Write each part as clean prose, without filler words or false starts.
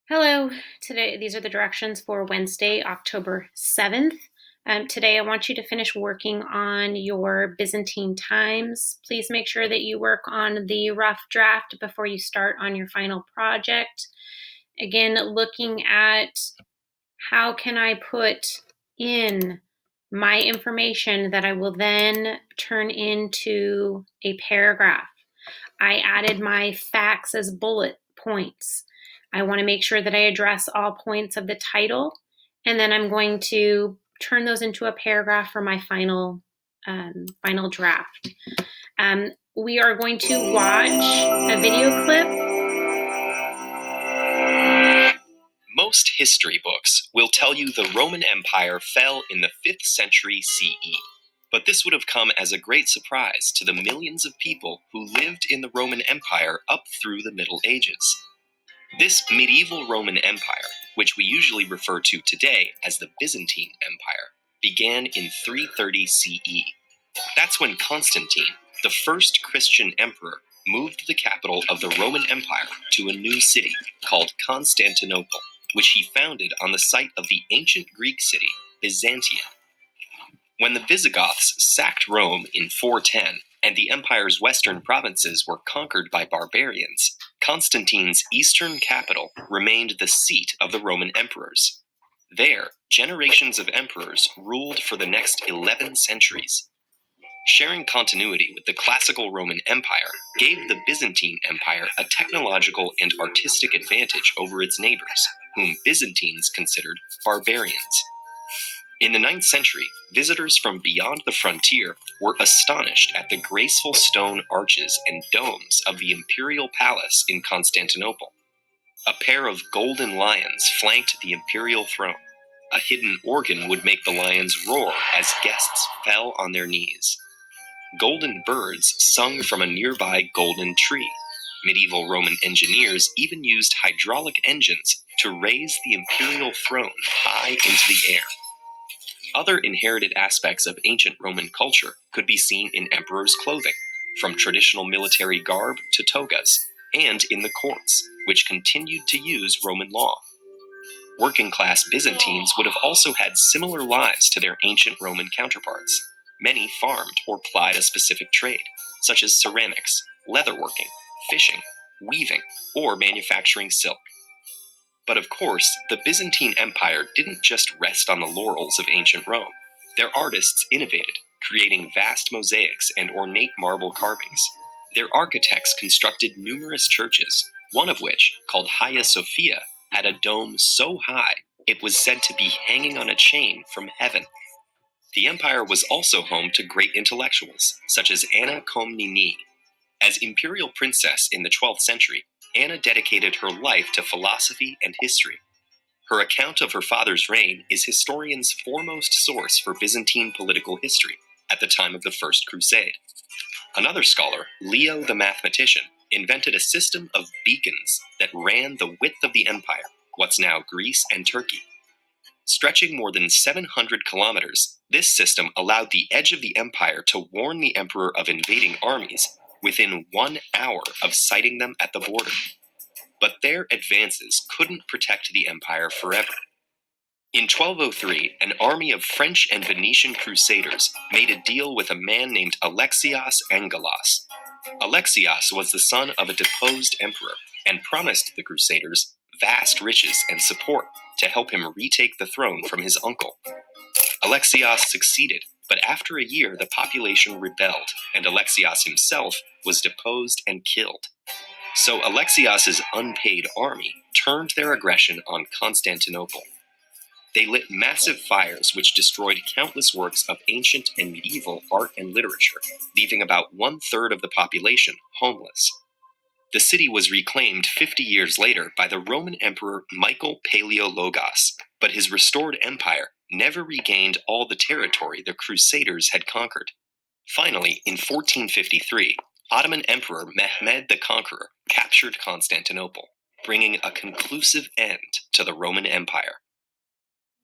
Hello, today these are the directions for Wednesday, October 7th. Today I want you to finish working on your Byzantine times. Please make sure that you work on the rough draft before you start on your final project. Again, looking at how can I put in my information that I will then turn into a paragraph. I added my facts as bullet points. I want to make sure that I address all points of the title, and then I'm going to turn those into a paragraph for my final draft. We are going to watch a video clip. Most history books will tell you the Roman Empire fell in the 5th century CE. But this would have come as a great surprise to the millions of people who lived in the Roman Empire up through the Middle Ages. This medieval Roman Empire, which we usually refer to today as the Byzantine Empire, began in 330 CE. That's when Constantine, the first Christian emperor, moved the capital of the Roman Empire to a new city called Constantinople, which he founded on the site of the ancient Greek city, Byzantium. When the Visigoths sacked Rome in 410 and the empire's western provinces were conquered by barbarians, Constantine's eastern capital remained the seat of the Roman emperors. There, generations of emperors ruled for the next 11 centuries. Sharing continuity with the classical Roman Empire gave the Byzantine Empire a technological and artistic advantage over its neighbors, whom Byzantines considered barbarians. In the 9th century, visitors from beyond the frontier were astonished at the graceful stone arches and domes of the imperial palace in Constantinople. A pair of golden lions flanked the imperial throne. A hidden organ would make the lions roar as guests fell on their knees. Golden birds sung from a nearby golden tree. Medieval Roman engineers even used hydraulic engines to raise the imperial throne high into the air. Other inherited aspects of ancient Roman culture could be seen in emperors' clothing, from traditional military garb to togas, and in the courts, which continued to use Roman law. Working-class Byzantines would have also had similar lives to their ancient Roman counterparts. Many farmed or plied a specific trade, such as ceramics, leatherworking, fishing, weaving, or manufacturing silk. But of course, the Byzantine Empire didn't just rest on the laurels of ancient Rome. Their artists innovated, creating vast mosaics and ornate marble carvings. Their architects constructed numerous churches, one of which, called Hagia Sophia, had a dome so high it was said to be hanging on a chain from heaven. The empire was also home to great intellectuals, such as Anna Komnene. As imperial princess in the 12th century, Anna dedicated her life to philosophy and history. Her account of her father's reign is historians' foremost source for Byzantine political history at the time of the First Crusade. Another scholar, Leo the mathematician, invented a system of beacons that ran the width of the empire, what's now Greece and Turkey. Stretching more than 700 kilometers, this system allowed the edge of the empire to warn the emperor of invading armies within 1 hour of sighting them at the border. But their advances couldn't protect the empire forever. In 1203, an army of French and Venetian crusaders made a deal with a man named Alexios Angelos. Alexios was the son of a deposed emperor and promised the crusaders vast riches and support to help him retake the throne from his uncle. Alexios succeeded, but after a year the population rebelled, and Alexios himself was deposed and killed. So Alexios' unpaid army turned their aggression on Constantinople. They lit massive fires which destroyed countless works of ancient and medieval art and literature, leaving about 1/3 of the population homeless. The city was reclaimed 50 years later by the Roman Emperor Michael Palaeologus, but his restored empire never regained all the territory the Crusaders had conquered. Finally, in 1453, Ottoman Emperor Mehmed the Conqueror captured Constantinople, bringing a conclusive end to the Roman Empire.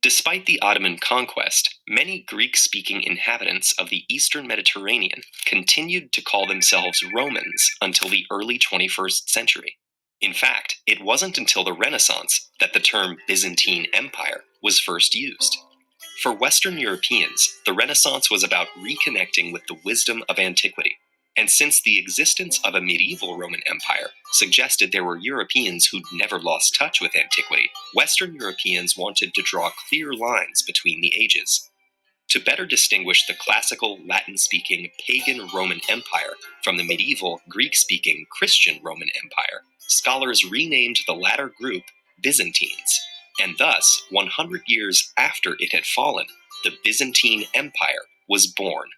Despite the Ottoman conquest, many Greek-speaking inhabitants of the Eastern Mediterranean continued to call themselves Romans until the early 21st century. In fact, it wasn't until the Renaissance that the term Byzantine Empire was first used. For Western Europeans, the Renaissance was about reconnecting with the wisdom of antiquity. And since the existence of a medieval Roman Empire suggested there were Europeans who'd never lost touch with antiquity, Western Europeans wanted to draw clear lines between the ages. To better distinguish the classical Latin-speaking pagan Roman Empire from the medieval Greek-speaking Christian Roman Empire, scholars renamed the latter group Byzantines, and thus, 100 years after it had fallen, the Byzantine Empire was born.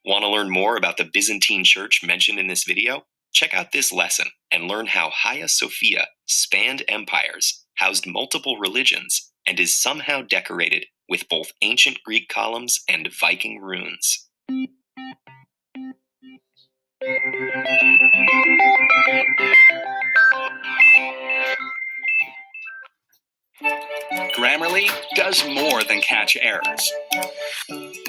Want to learn more about the Byzantine Church mentioned in this video? Check out this lesson and learn how Hagia Sophia spanned empires, housed multiple religions, and is somehow decorated with both ancient Greek columns and Viking runes. Grammarly does more than catch errors. With